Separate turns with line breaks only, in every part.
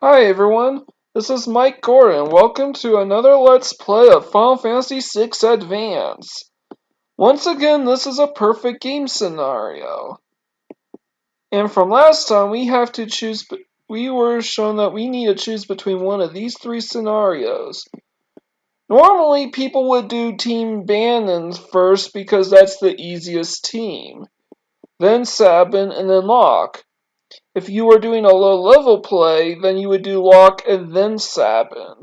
Hi everyone, this is Mike Gordon. Welcome to another Let's Play of Final Fantasy VI Advance. Once again, this is a perfect game scenario. And from last time, we were shown that we need to choose between one of these three scenarios. Normally, people would do Team Banon first because that's the easiest team. Then Sabin, and then Locke. If you were doing a low-level play, then you would do Locke and then Sabin.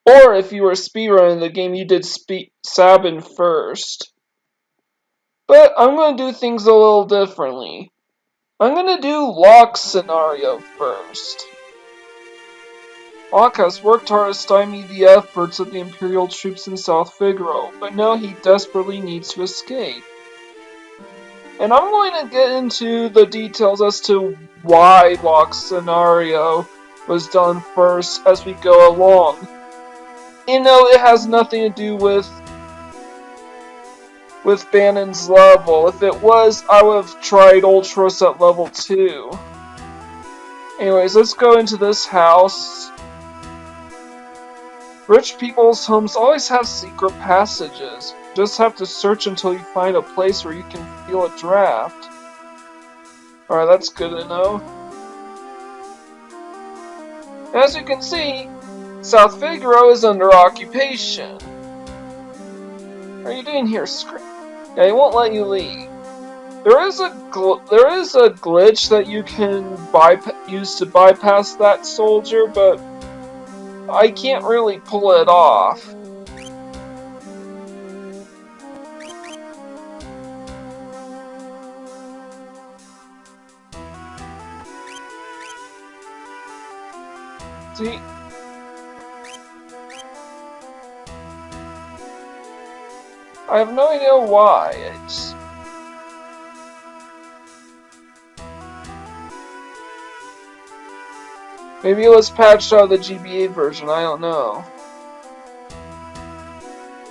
Or if you were speedrunning the game, you did Sabin first. But I'm going to do things a little differently. I'm going to do Locke's scenario first. Locke has worked hard to stymie the efforts of the Imperial troops in South Figaro, but now he desperately needs to escape. And I'm going to get into the details as to why Locke's scenario was done first as we go along. You know, it has nothing to do with Banon's level. If it was, I would have tried Ultros at level 2. Anyways, let's go into this house. Rich people's homes always have secret passages. You just have to search until you find a place where you can feel a draft. Alright, that's good to know. As you can see, South Figaro is under occupation. What are you doing here, Script? Yeah, he won't let you leave. There is a glitch that you can use to bypass that soldier, but I can't really pull it off. See? I have no idea why. Maybe it was patched out of the GBA version, I don't know.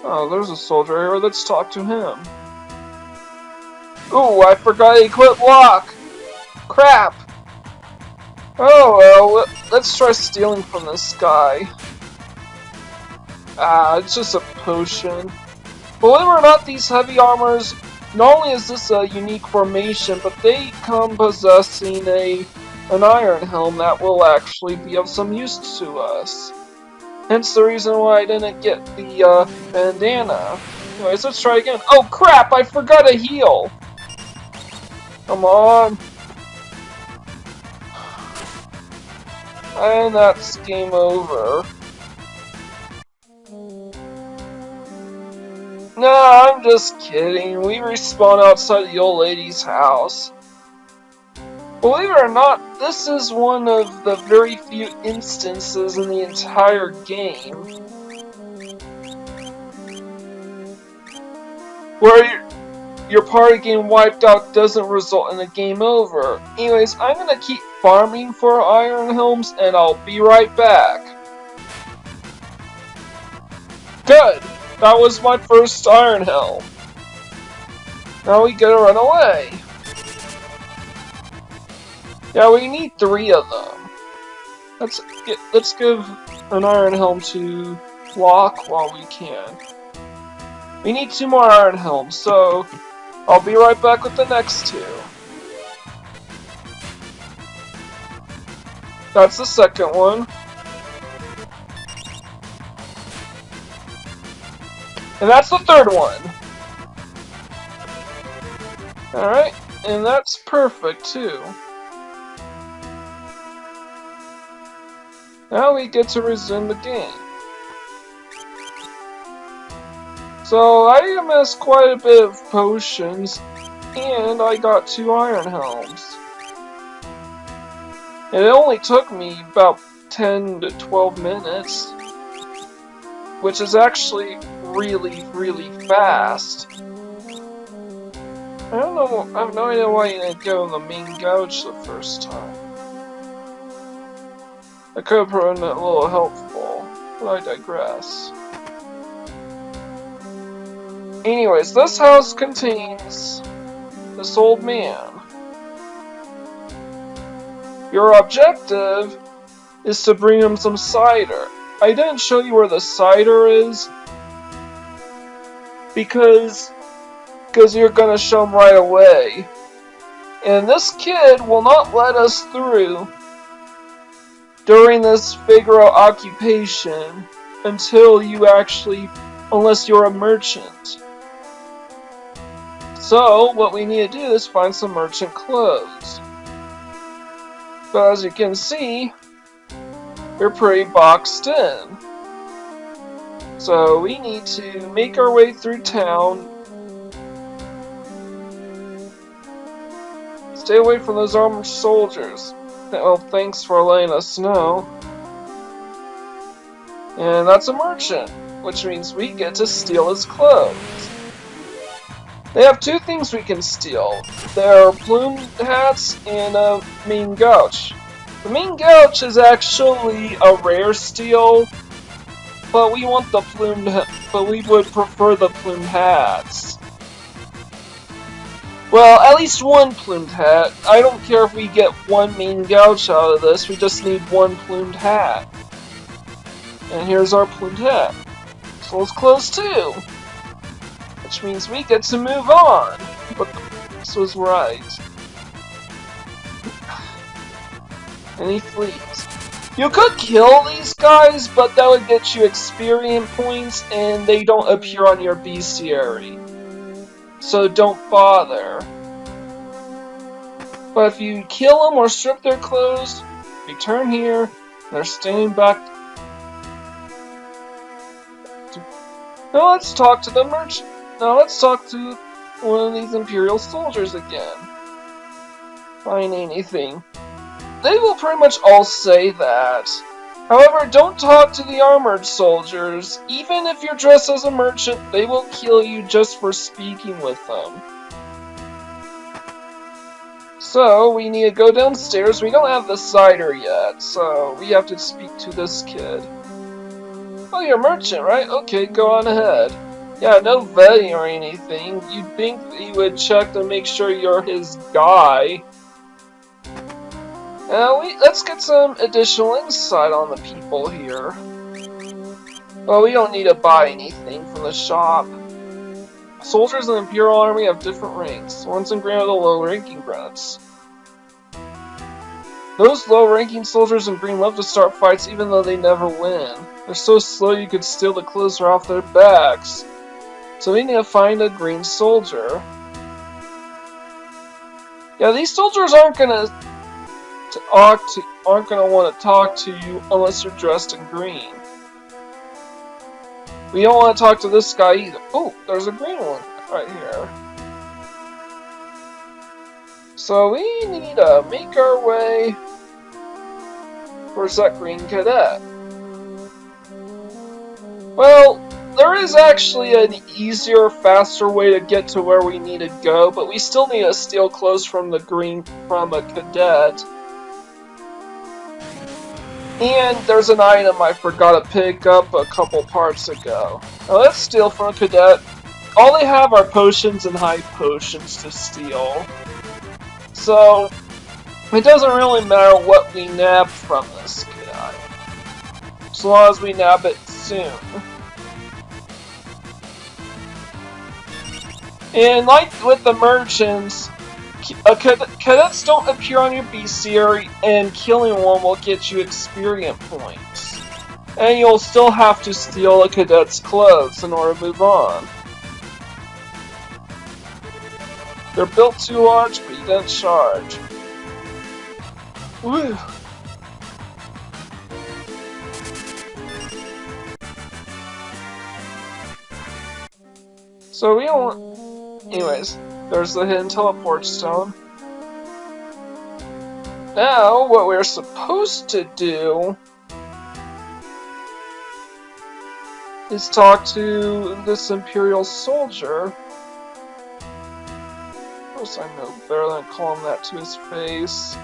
Oh, there's a soldier here, let's talk to him. Ooh, I forgot to equip Locke! Crap! Oh well, let's try stealing from this guy. Ah, it's just a potion. Believe it or not, these heavy armors, not only is this a unique formation, but they come possessing an Iron Helm that will actually be of some use to us. Hence the reason why I didn't get the bandana. Anyways, let's try again. Oh crap, I forgot to heal! Come on. And that's game over. No, I'm just kidding. We respawn outside the old lady's house. Believe it or not, this is one of the very few instances in the entire game where your party getting wiped out doesn't result in a game over. Anyways, I'm gonna keep farming for Iron Helms and I'll be right back. Good! That was my first Iron Helm. Now we gotta run away. Yeah, we need 3 of them. Let's give an Iron Helm to Locke while we can. We need 2 more Iron Helms, so I'll be right back with the next 2. That's the second one. And that's the third one. Alright, and that's perfect too. Now we get to resume the game. So I amassed quite a bit of potions, and I got 2 Iron Helms. And it only took me about 10 to 12 minutes, which is actually really, really fast. I don't know, I have no idea why you didn't go in the main gouge the first time. I could have proven it a little helpful, but I digress. Anyways, this house contains this old man. Your objective is to bring him some cider. I didn't show you where the cider is because you're gonna show him right away. And this kid will not let us through during this Figaro occupation unless you're a merchant. So, what we need to do is find some merchant clothes. But as you can see, they're pretty boxed in. So, we need to make our way through town. Stay away from those armored soldiers. Well, thanks for letting us know. And that's a merchant, which means we get to steal his clothes. They have two things we can steal. Their plumed hats and a mean gouge. The mean gouge is actually a rare steal, but we would prefer the plumed hats. Well, at least one plumed hat. I don't care if we get one mean gouge out of this, we just need one plumed hat. And here's our plumed hat. So let's close too. Which means we get to move on. But this was right. And he flees. You could kill these guys, but that would get you experience points, and they don't appear on your bestiary. So don't bother. But if you kill them or strip their clothes, return here, they're standing back. Now let's talk to the merchant. Now let's talk to one of these Imperial soldiers again. Find anything. They will pretty much all say that. However, don't talk to the armored soldiers. Even if you're dressed as a merchant, they will kill you just for speaking with them. So, we need to go downstairs. We don't have the cider yet, so we have to speak to this kid. Oh, you're a merchant, right? Okay, go on ahead. Yeah, no vetting or anything. You'd think he would check to make sure you're his guy. Let's get some additional insight on the people here. Well, we don't need to buy anything from the shop. Soldiers in the Imperial Army have different ranks. One's in green are the low-ranking grunts. Those low-ranking soldiers in green love to start fights even though they never win. They're so slow you could steal the clothes right off their backs. So we need to find a green soldier. Yeah, these soldiers aren't gonna want to talk to you unless you're dressed in green. We don't want to talk to this guy either. Oh, there's a green one right here. So we need to make our way towards that green cadet. Well, there is actually an easier, faster way to get to where we need to go, but we still need to steal clothes from a cadet. And there's an item I forgot to pick up a couple parts ago. Now let's steal from a cadet. All they have are potions and high potions to steal. So, it doesn't really matter what we nab from this guy. As long as we nab it soon. And like with the merchants, cadets don't appear on your bestiary, and killing one will get you experience points. And you'll still have to steal a cadet's clothes in order to move on. They're built too large, but you don't charge. Woo! So we don't want... Anyways, there's the hidden teleport stone. Now, what we're supposed to do is talk to this Imperial soldier. Of course, I know better than calling that to his face.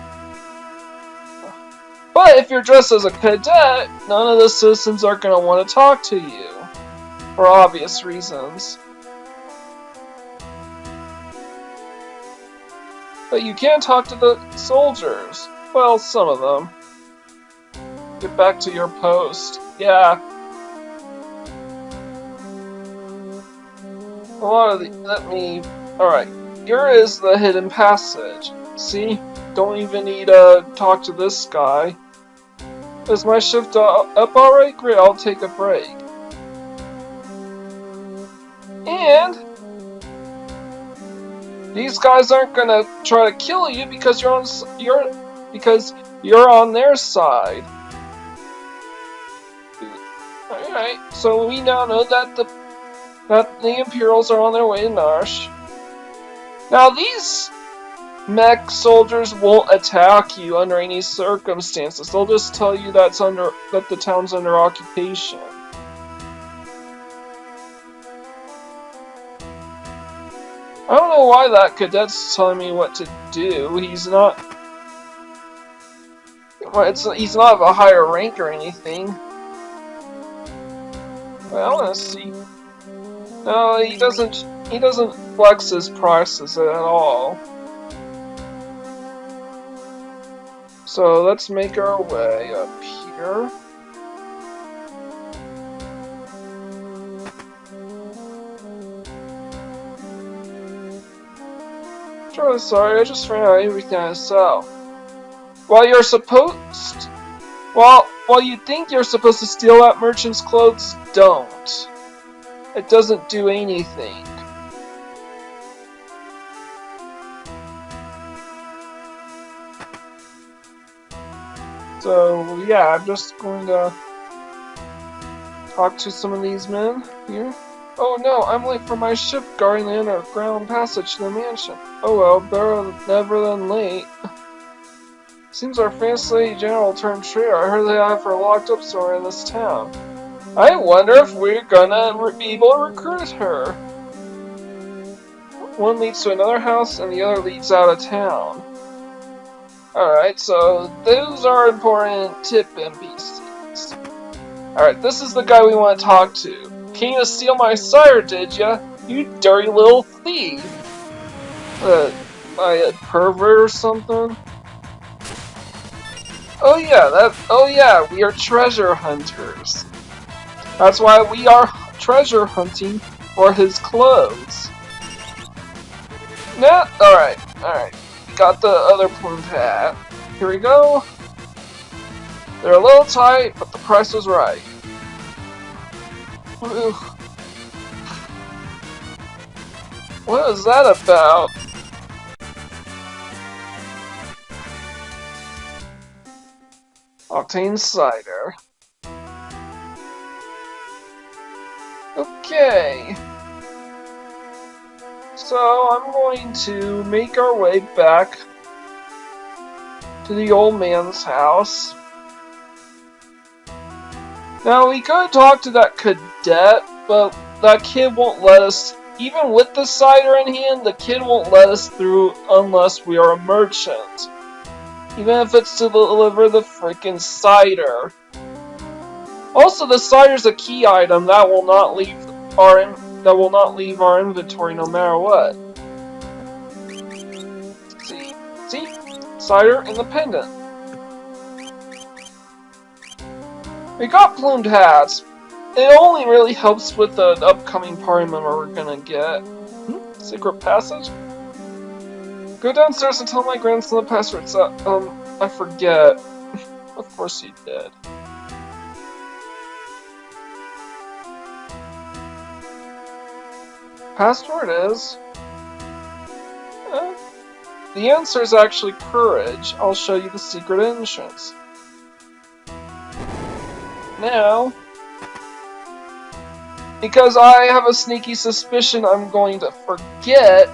But if you're dressed as a cadet, none of the citizens are going to want to talk to you. For obvious reasons. But you can talk to the soldiers. Well, some of them. Get back to your post. Yeah. A lot of the. Alright. Here is the hidden passage. See? Don't even need to talk to this guy. Is my shift up alright? Great, I'll take a break. And these guys aren't gonna try to kill you because you're on their side. Alright, so we now know that the Imperials are on their way to Narsh. Now these mech soldiers won't attack you under any circumstances. They'll just tell you that the town's under occupation. I don't know why that cadet's telling me what to do. He's not of a higher rank or anything. Well, I want to see. No, he doesn't flex his prices at all. So let's make our way up here. Truly sorry, I just ran out of everything I sell. While you think you're supposed to steal that merchant's clothes, don't. It doesn't do anything. So yeah, I'm just going to talk to some of these men here. Oh no, I'm late for my shift guarding the underground passage to the mansion. Oh well, better never than late. Seems our fancy general turned traitor. I heard they have her locked up somewhere in this town. I wonder if we're gonna be able to recruit her. One leads to another house and the other leads out of town. Alright, so those are important tip NPCs. Alright, this is the guy we want to talk to. Came to steal my sire, did ya? You dirty little thief! A pervert or something? Oh yeah, we are treasure hunters. That's why we are treasure hunting for his clothes. Nah, alright. We got the other plumed hat. Here we go. They're a little tight, but the price was right. Ooh. What is that about? Octane cider. Okay. So I'm going to make our way back to the old man's house. Now we could talk to that cadet, but that kid won't let us, even with the cider in hand, the kid won't let us through unless we are a merchant. Even if it's to deliver the frickin' cider. Also, the cider's a key item that will not leave our inventory no matter what. See, cider in the pendant. We got plumed hats. It only really helps with the upcoming party member we're gonna get. Secret passage? Go downstairs and tell my grandson the password. I forget. Of course you did. Password is... the answer is actually courage. I'll show you the secret entrance. Now, because I have a sneaky suspicion I'm going to forget,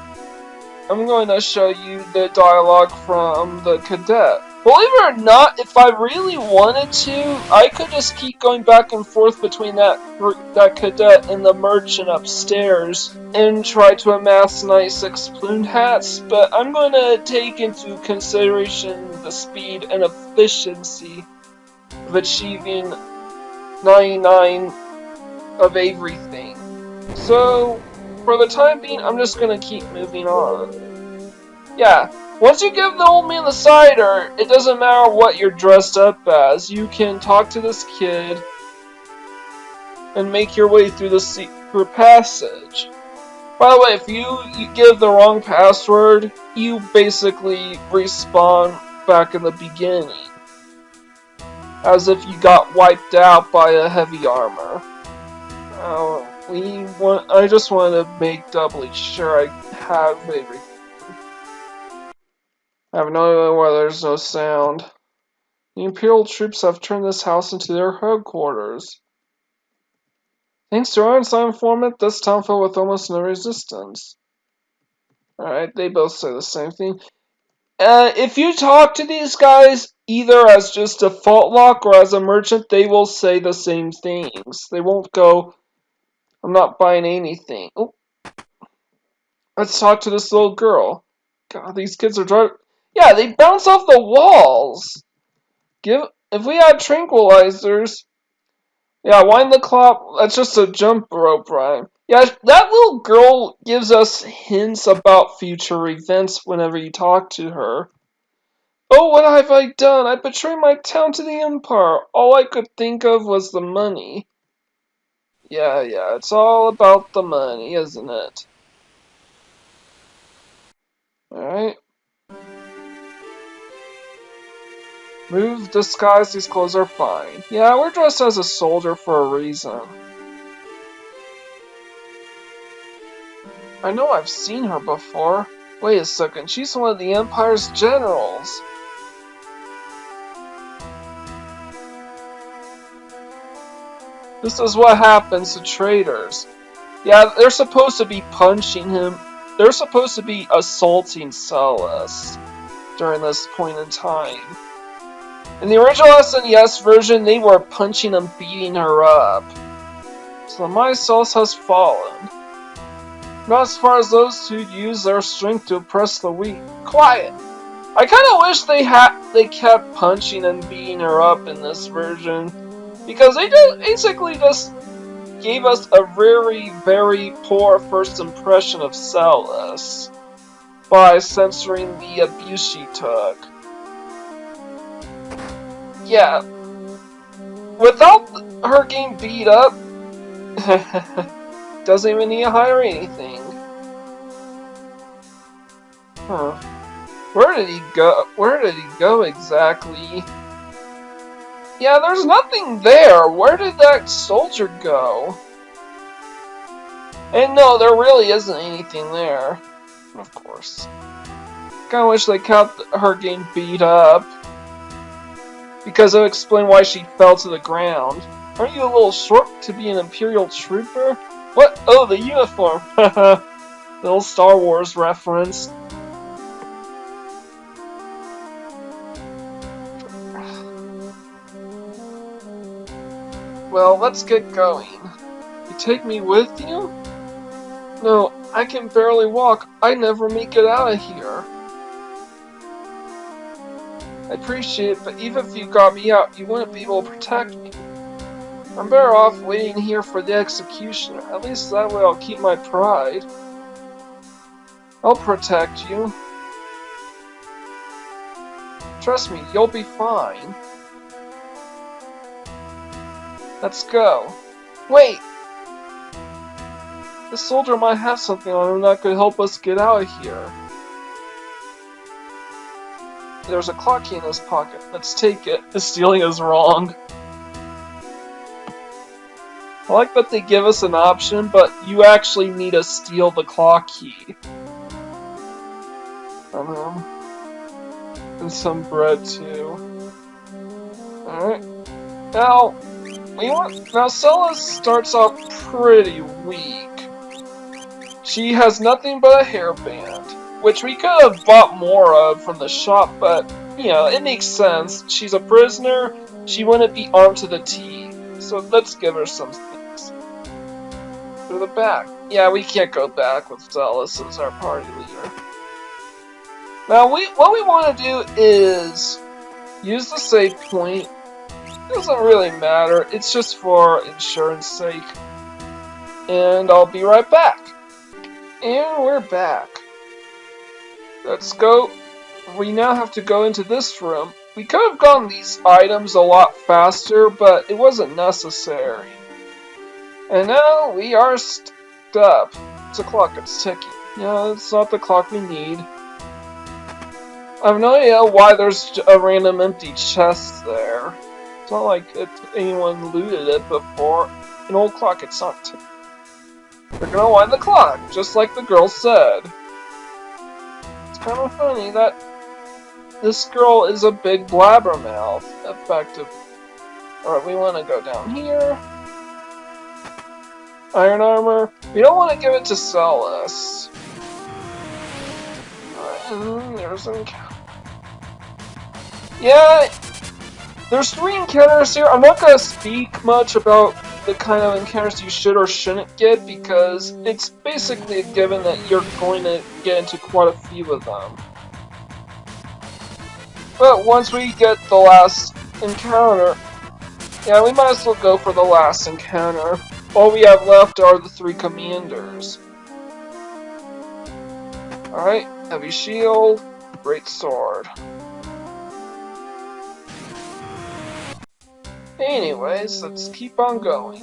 I'm going to show you the dialogue from the cadet. Believe it or not, if I really wanted to, I could just keep going back and forth between that cadet and the merchant upstairs and try to amass 96 plumed hats, but I'm going to take into consideration the speed and efficiency of achieving 99 of everything. So, for the time being, I'm just going to keep moving on. Yeah, once you give the old man the cider, it doesn't matter what you're dressed up as. You can talk to this kid and make your way through the secret passage. By the way, if you give the wrong password, you basically respawn back in the beginning. As if you got wiped out by a heavy armor. I just want to make doubly sure I have everything. I have no idea why there's no sound. The Imperial troops have turned this house into their headquarters. Thanks to our inside informant, this town fell with almost no resistance. Alright, they both say the same thing. If you talk to these guys, either as just a fault lock or as a merchant, they will say the same things. They won't go, I'm not buying anything. Oh, let's talk to this little girl. God, these kids are driving. Yeah, they bounce off the walls. If we had tranquilizers. Yeah, wind the clock. That's just a jump rope rhyme. Yeah, that little girl gives us hints about future events whenever you talk to her. Oh, what have I done? I betrayed my town to the Empire. All I could think of was the money. Yeah, it's all about the money, isn't it? Alright. Move, disguise, these clothes are fine. Yeah, we're dressed as a soldier for a reason. I know I've seen her before. Wait a second, she's one of the Empire's generals. This is what happens to traitors. Yeah, they're supposed to be punching him. They're supposed to be assaulting Celis during this point in time. In the original SNES version, they were punching and beating her up. So my Celis has fallen. Not as far as those who use their strength to oppress the weak. Quiet! I kinda wish they kept punching and beating her up in this version. Because they basically just gave us a very, very poor first impression of Celis by censoring the abuse she took. Yeah, without her getting beat up, doesn't even need to hire anything. Huh. Where did he go? Where did he go exactly? Yeah, there's nothing there. Where did that soldier go? And no, there really isn't anything there. Of course. Kinda wish they kept her getting beat up. Because it would explain why she fell to the ground. Aren't you a little short to be an Imperial trooper? What? Oh, the uniform! Little Star Wars reference. Well, let's get going. You take me with you? No, I can barely walk. I never make it out of here. I appreciate it, but even if you got me out, you wouldn't be able to protect me. I'm better off waiting here for the executioner. At least that way I'll keep my pride. I'll protect you. Trust me, you'll be fine. Let's go. Wait! This soldier might have something on him that could help us get out of here. There's a clock key in his pocket. Let's take it. The stealing is wrong. I like that they give us an option, but you actually need to steal the clock key. And some bread too. Alright. Now Celis starts off pretty weak. She has nothing but a hairband, which we could have bought more of from the shop, but, you know, it makes sense. She's a prisoner, she wouldn't be armed to the teeth, so let's give her some things. To the back. Yeah, we can't go back with Celis as our party leader. Now, what we want to do is use the save point. It doesn't really matter, it's just for insurance sake. And I'll be right back. And we're back. Let's go. We now have to go into this room. We could have gotten these items a lot faster, but it wasn't necessary. And now we are stuck. It's a clock that's ticking. Yeah, it's not the clock we need. I have no idea why there's a random empty chest there. It's not like anyone looted it before. An old clock, it's not. They're gonna wind the clock, just like the girl said. It's kind of funny that this girl is a big blabbermouth, effectively. Alright, we want to go down here. Iron armor. We don't want to give it to Celis. Alright, there's an encounter. Yeah, there's 3 encounters here. I'm not going to speak much about the kind of encounters you should or shouldn't get, because it's basically a given that you're going to get into quite a few of them. But once we get the last encounter, yeah, we might as well go for the last encounter. All we have left are the 3 commanders. Alright, heavy shield, great sword. Anyways, let's keep on going.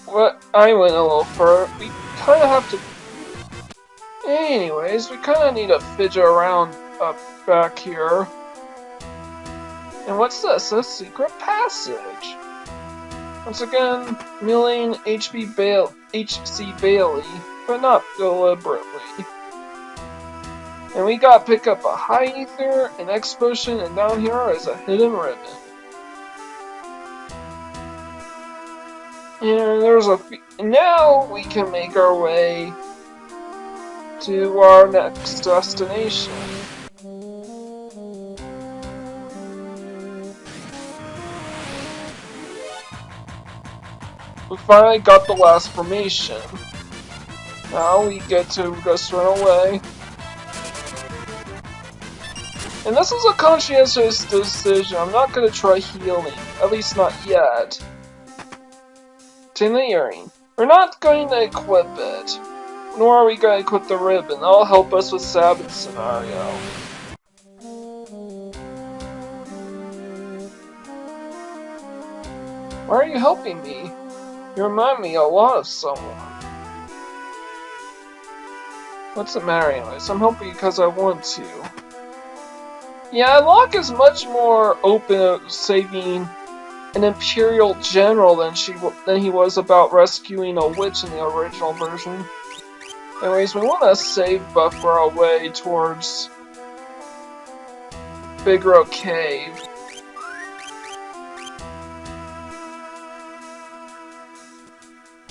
What? I went a little further. We kind of have to... Anyways, we kind of need to fidget around up back here. And what's this? A secret passage. Once again, milling H.C. Bailey, but not deliberately. And we gotta pick up a high ether, an X potion, and down here is a hidden ribbon. And there's now we can make our way to our next destination. We finally got the last formation. Now we get to just run away. And this is a conscientious decision. I'm not going to try healing, at least not yet. Obtain the earring. We're not going to equip it. Nor are we going to equip the ribbon. That'll help us with Sabbath scenario. Why are you helping me? You remind me a lot of someone. What's the matter anyways? I'm helping you because I want to. Yeah, Locke is much more open to saving an Imperial general than he was about rescuing a witch in the original version. Anyways, we want to save buffer our way towards Big Rock Cave.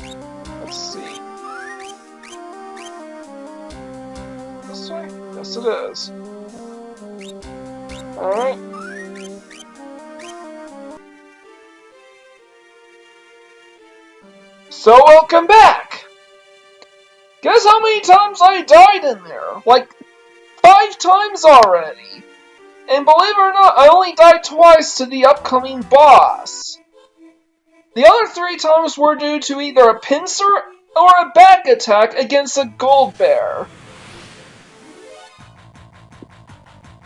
Let's see. This way? Yes, it is. Alright. So welcome back! Guess how many times I died in there? Like 5 times already! And believe it or not, I only died twice to the upcoming boss. The other 3 times were due to either a pincer or a back attack against a gold bear.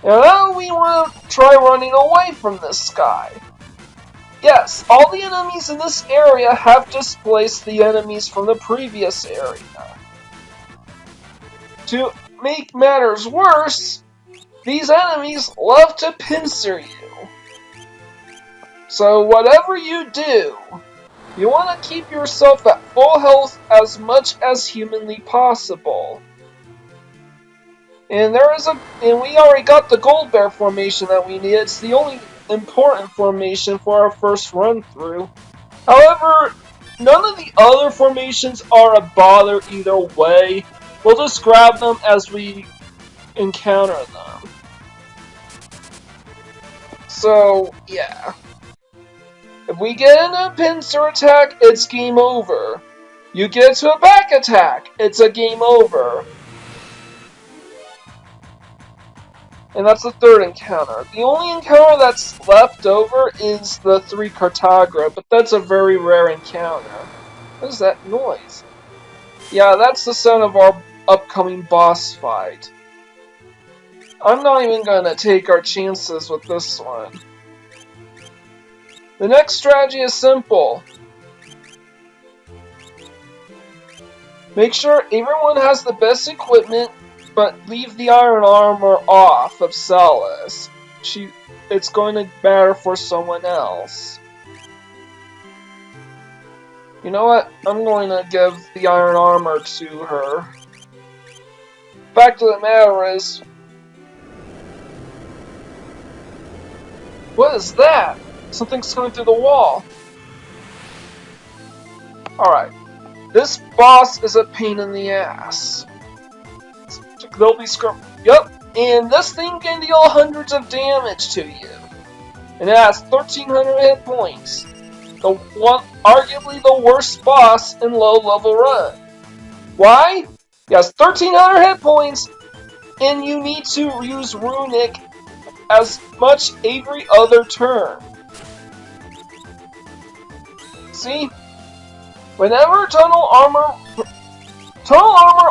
And now we want to try running away from this guy. Yes, all the enemies in this area have displaced the enemies from the previous area. To make matters worse, these enemies love to pincer you. So whatever you do, you want to keep yourself at full health as much as humanly possible. And we already got the gold bear formation that we need. It's the only important formation for our first run through. However, none of the other formations are a bother either way. We'll just grab them as we encounter them. So, yeah. If we get into a pincer attack, it's game over. You get into a back attack, it's a game over. And that's the third encounter. The only encounter that's left over is the 3 Cartagra, but that's a very rare encounter. What is that noise? Yeah, that's the sound of our upcoming boss fight. I'm not even gonna take our chances with this one. The next strategy is simple. Make sure everyone has the best equipment, but leave the iron armor off of Celis. It's going to matter for someone else. You know what? I'm going to give the iron armor to her. Fact of the matter is... What is that? Something's coming through the wall. Alright. This boss is a pain in the ass. They'll be Yup, and this thing can deal hundreds of damage to you. And it has 1,300 hit points. Arguably the worst boss in low level run. Why? He has 1,300 hit points, and you need to use Runic as much every other turn. See? Whenever Tunnel Armor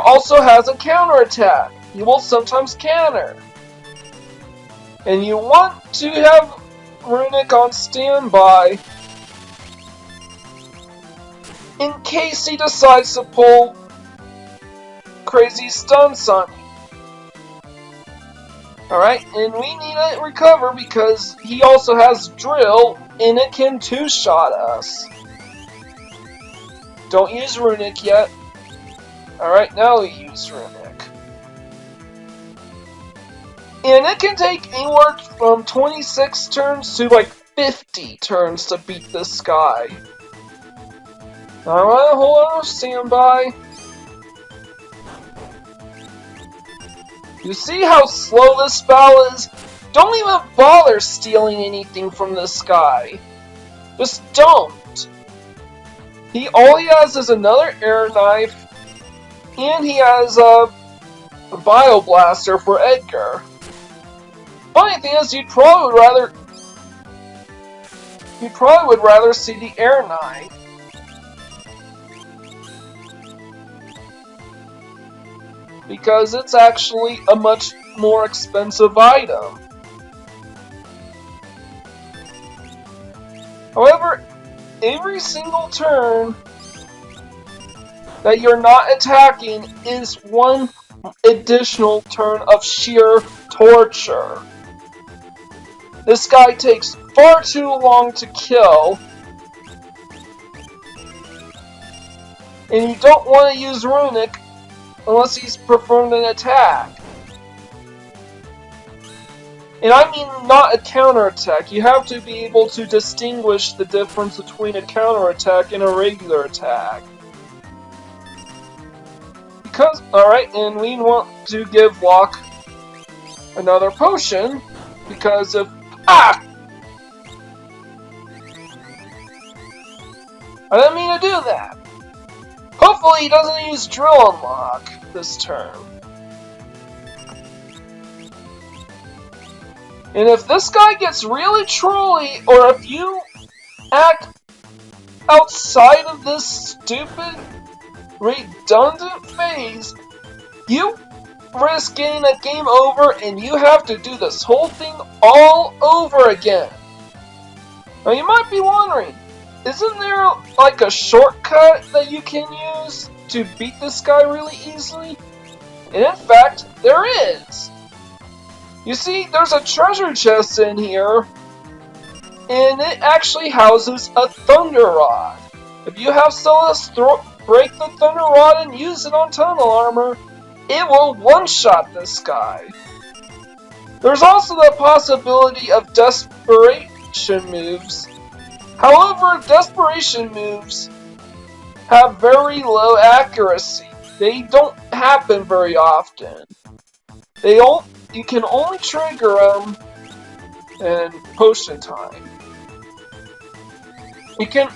also has a counterattack. You will sometimes counter. And you want to have Runic on standby in case he decides to pull crazy stunts on you. Alright, and we need to recover because he also has Drill and it can two-shot us. Don't use Runic yet. Alright, now we use Runic. And it can take anywhere from 26 turns to like 50 turns to beat this guy. Alright, hold on, standby. You see how slow this spell is? Don't even bother stealing anything from this guy. Just don't. All he has is another air knife, and he has a bio blaster for Edgar. Funny thing is, you probably would rather see the air knife. Because it's actually a much more expensive item. However, every single turn that you're not attacking is one additional turn of sheer torture. This guy takes far too long to kill, and you don't want to use Runic unless he's performed an attack. And I mean not a counterattack. You have to be able to distinguish the difference between a counterattack and a regular attack. Alright, and we want to give Locke another potion, because if... Ah! I didn't mean to do that. Hopefully he doesn't use Drill Unlock this turn. And if this guy gets really trolly, or if you act outside of this stupid, redundant phase, you risk getting a game over and you have to do this whole thing all over again. Now you might be wondering, isn't there like a shortcut that you can use to beat this guy really easily? And in fact, there is. You see, there's a treasure chest in here, and it actually houses a Thunder Rod. If you have Celis break the Thunder Rod and use it on Tunnel Armor, it will one-shot this guy. There's also the possibility of desperation moves. However, desperation moves have very low accuracy. They don't happen very often. You can only trigger them in potion time. You can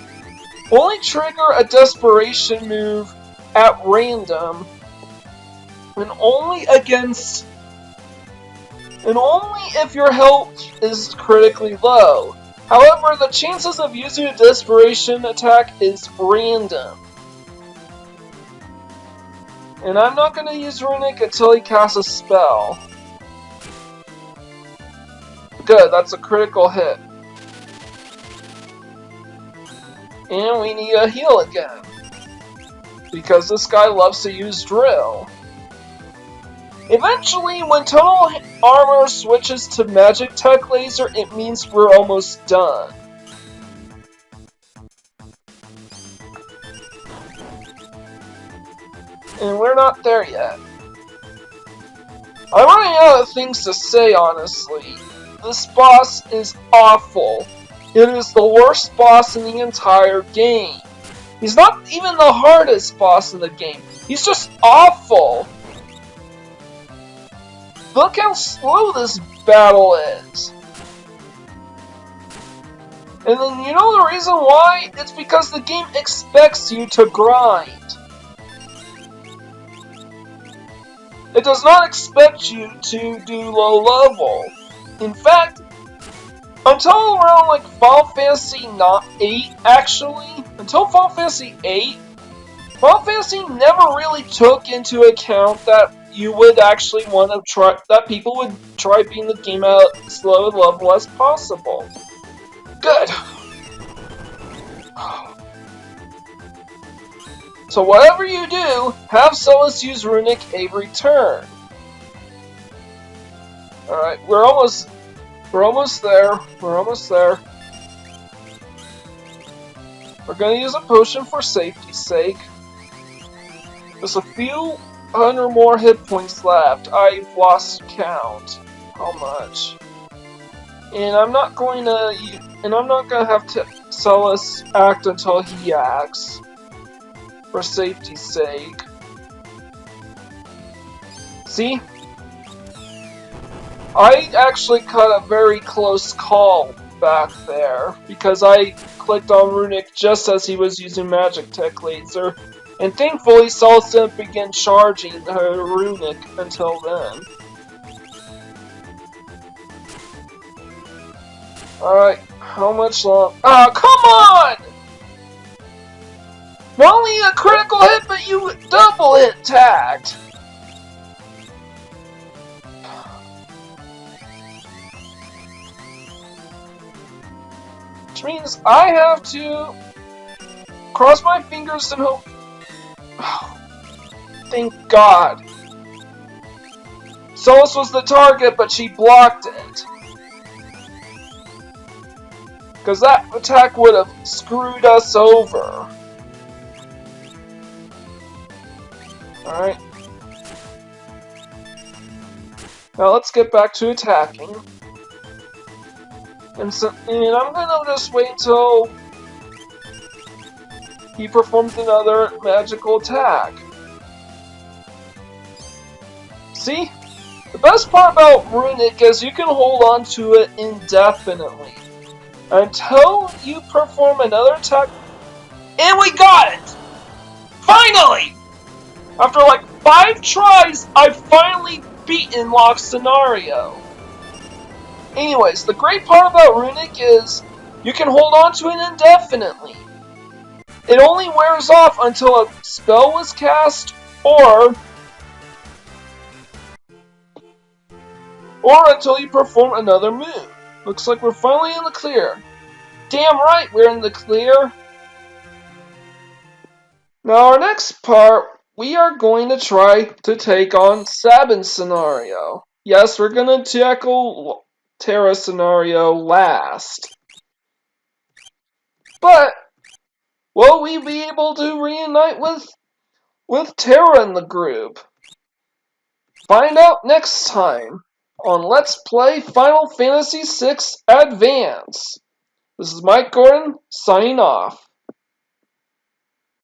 only trigger a desperation move at random and only against and only if your health is critically low. However, the chances of using a desperation attack is random. And I'm not going to use Runic until he casts a spell. Good, that's a critical hit. And we need a heal again. Because this guy loves to use drill. Eventually, when total armor switches to magic tech laser, it means we're almost done. And we're not there yet. I'm running out of things to say, honestly. This boss is awful. It is the worst boss in the entire game. He's not even the hardest boss in the game. He's just awful. Look how slow this battle is. And then you know the reason why? It's because the game expects you to grind. It does not expect you to do low level. In fact, until around like Final Fantasy VIII, actually, until Final Fantasy VIII, Final Fantasy never really took into account that you would actually want to try, that people would try beating the game at as low a level as possible. Good. So whatever you do, have Solus use Runic every turn. Alright, we're almost there. We're almost there. We're gonna use a potion for safety's sake. There's a few hundred more hit points left. I've lost count. How much? And I'm not going to have to Solus act until he acts. For safety's sake. See? I actually cut a very close call back there because I clicked on Runic just as he was using Magic Tech Laser, and thankfully Solus didn't begin charging her Runic until then. Alright, how much long? Ah, come on! Not only a critical hit, but you double hit tagged! Which means I have to cross my fingers and hope. Oh, thank God. Solus was the target, but she blocked it. Because that attack would have screwed us over. Alright. Now let's get back to attacking. And I'm gonna just wait until he performs another magical attack. See? The best part about Runic is you can hold on to it indefinitely. Until you perform another attack. And we got it! Finally! After like 5 tries, I've finally beaten Lock Scenario. Anyways, the great part about Runic is you can hold on to it indefinitely. It only wears off until a spell was cast or until you perform another move. Looks like we're finally in the clear. Damn right, we're in the clear. Now our next part, we are going to try to take on Sabin's scenario. Yes, we're going to tackle Terra's scenario last. But will we be able to reunite with Terra in the group? Find out next time on Let's Play Final Fantasy VI Advance. This is Mike Gordon, signing off.